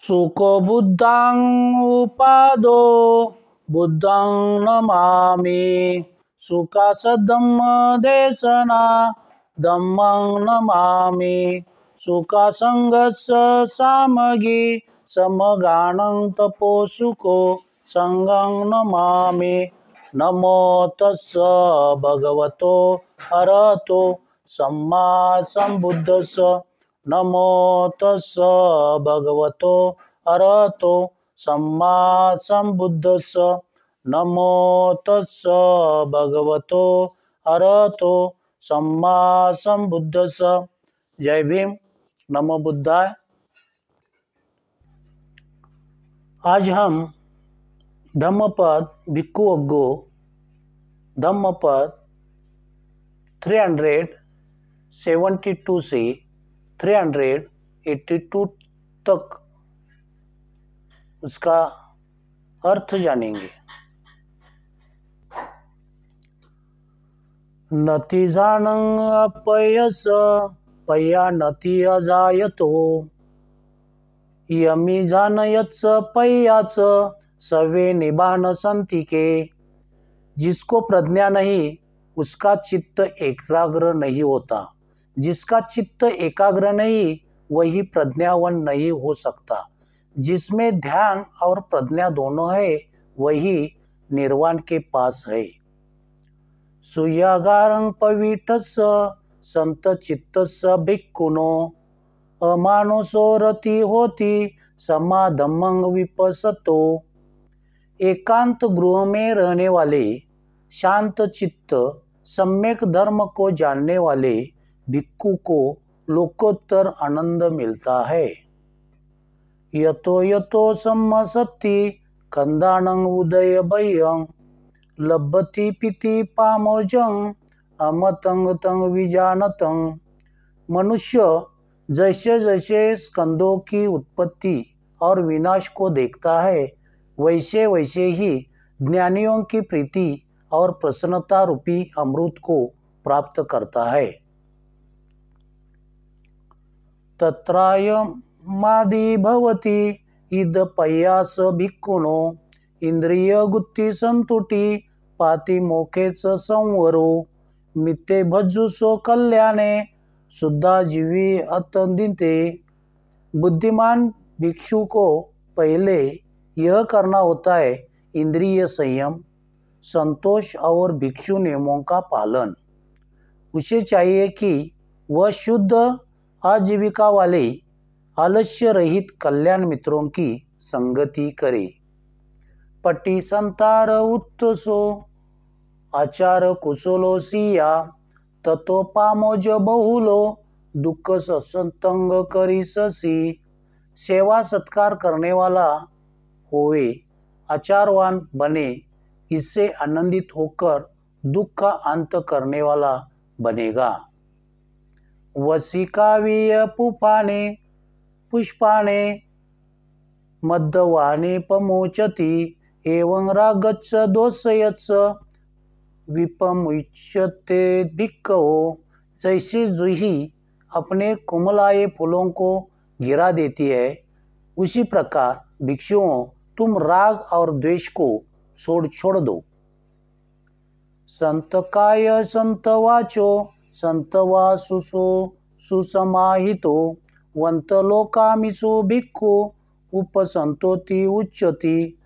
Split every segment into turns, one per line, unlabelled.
सुको बुद्धं उपादो बुद्धं नमामि। सुखाच धम्म देशना धम्मं नमामि। सुखासंगस्स सामगी समगानं तपो सुखो संगं नमामि। नमो तस्स भगवतो अरहतो सम्मा संबुद्धस्स। नमो तस्स भगवतो अरहतो सम्मा संबुद्धस्स। नमो तस्स भगवतो अरहतो सम्मा संबुद्धस्स। जय भीम। नमो बुद्धाय। आज हम धम्मपद भिक्खु अग्गो धम्मपद 372 से 382 तक उसका अर्थ जानेंगे। नति जानंग अपयस पया नति अजायतो। यमी जानयत्स पयाच सवे निबान संतिके। जिसको प्रज्ञा नहीं उसका चित्त एकाग्र नहीं होता। जिसका चित्त एकाग्र नहीं वही प्रज्ञावान नहीं हो सकता। जिसमें ध्यान और प्रज्ञा दोनों है वही निर्वाण के पास है। सुयागारं पवित्रस्स संत चित्तस्स भिक्खुनो। अमानुषो रति होती समाधम्मं विपसतो। एकांत गृह में रहने वाले शांत चित्त सम्यक धर्म को जानने वाले भिक्खु को लोकोत्तर आनंद मिलता है। यतो यतो सम्मसति कंदानं उदय भयं। लभति पिति पामोजं अमतं तं विजानतं। मनुष्य जैसे जैसे स्कंदों की उत्पत्ति और विनाश को देखता है वैसे वैसे ही ज्ञानियों की प्रीति और प्रसन्नता रूपी अमृत को प्राप्त करता है। तत्रायमादि भवति इद पयास भिक्खुनो। इंद्रिय गुत्ती संतुटी पाति मोखेच संवरो। मिते भज्जुसो कल्याणे शुद्धा जीवी अतंदिते। बुद्धिमान भिक्षु को पहले यह करना होता है इंद्रिय संयम, संतोष और भिक्षु नियमों का पालन। उसे चाहिए कि वह शुद्ध आजीविका वाले आलस्य रहित कल्याण मित्रों की संगति करे। पटी संतार उत्तसो आचार कुशलो सिया। ततो पामोज बहुलो दुख सत्संग करी ससी। सेवा सत्कार करने वाला होवे, आचारवान बने, इससे आनंदित होकर दुख का अंत करने वाला बनेगा। वसिकावीय पुपाने पुष्पाने मध्यवाने पमोचति। एवं रागच्च दोषयच्च विपमुच्यते भिक्खवो। जैसे जूही अपने कुमलाए फूलों को गिरा देती है उसी प्रकार भिक्षुओं तुम राग और द्वेष को छोड़ दो। संत काय संत वाचो संत वासुसो सुसमाहितो। वंत लोकामिसो भिक्खु उपसंतोति उच्यति।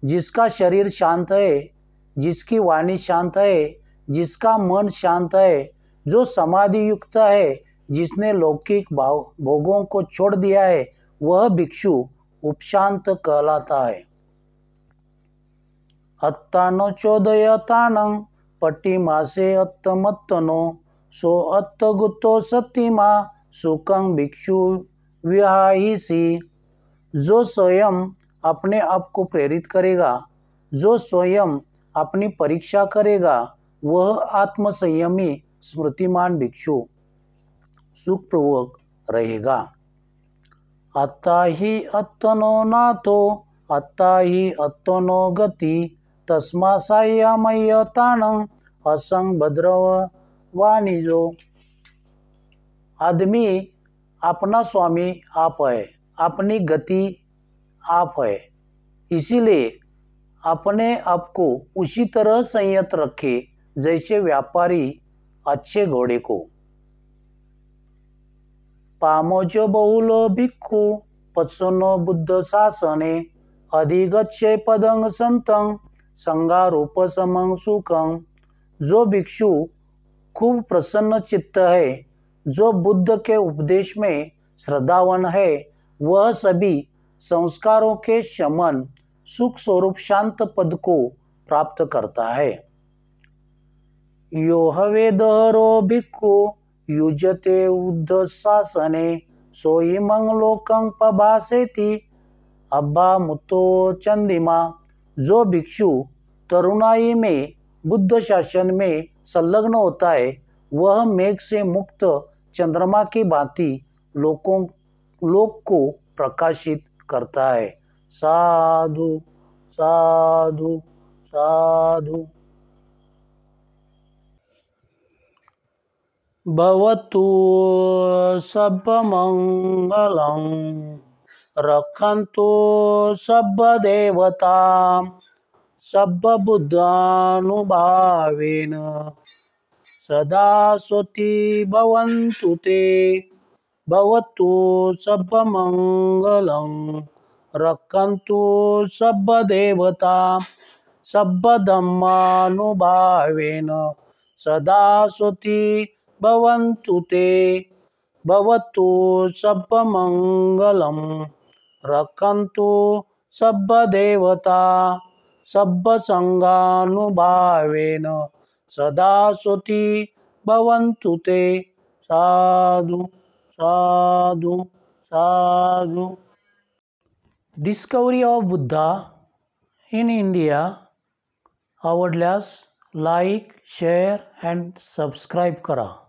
जिसका शरीर शांत है, जिसकी वाणी शांत है, जिसका मन शांत है, जो समाधि युक्त है, जिसने लौकिक भोगों को छोड़ दिया है वह भिक्षु उपशांत कहलाता है। अत्तानो चोदयतानं पट्टिमासे अत्तमत्तनो। सो अत्तगुतो सत्तिमा सुखं भिक्षु विहाहिसी। जो स्वयं अपने आप को प्रेरित करेगा, जो स्वयं अपनी परीक्षा करेगा वह आत्मसंयमी स्मृतिमान भिक्षु सुखपूर्वक रहेगा। अत्ता ही अत्तनो नाथो अत्ता ही अत्तनो गति। तस्मा सायमय तानं असंग भद्रव वाणिजो। आदमी अपना स्वामी आप है, अपनी गति आप है, इसीलिए अपने आप को उसी तरह संयत रखे जैसे व्यापारी अच्छे घोड़े को। पामोचो बहुलो भिक्खु पत्सनो बुद्ध शासने अधिगच्छे पदं संतं संगारूप समं सुखं। जो भिक्षु खूब प्रसन्न चित्त है, जो बुद्ध के उपदेश में श्रद्धावान है, वह सभी संस्कारों के शमन सुख स्वरूप शांत पद को प्राप्त करता है। यो हवेदहरो भिक्खु युजते उद्धशासने सोईमं लोकं पभासेति अब्बा मुतो चंदिमा। जो भिक्षु तरुणाई में बुद्ध शासन में संलग्न होता है, वह मेघ से मुक्त चंद्रमा की भांति लोक को प्रकाशित करता है। साधु साधु साधु। भवतु सर्वमंगलं रक्षन्तु सर्वदेवता सर्वबुद्धानुभावेन सदा स्वस्ति भवन्तु ते। भवतु सर्वमंगलं रक्षन्तु सर्वदेवता सर्वधर्मानुभावेन सदा स्वस्ति भवन्तु ते। भवतु सर्वमंगलं रक्षन्तु सर्वदेवता सर्वसंगानुभावेन सदा स्वस्ति भवन्तु ते। साधु साधु साधु। Discovery of Buddha in India आवडल्यास लाईक, शेअर अँड सबस्क्राईब करा.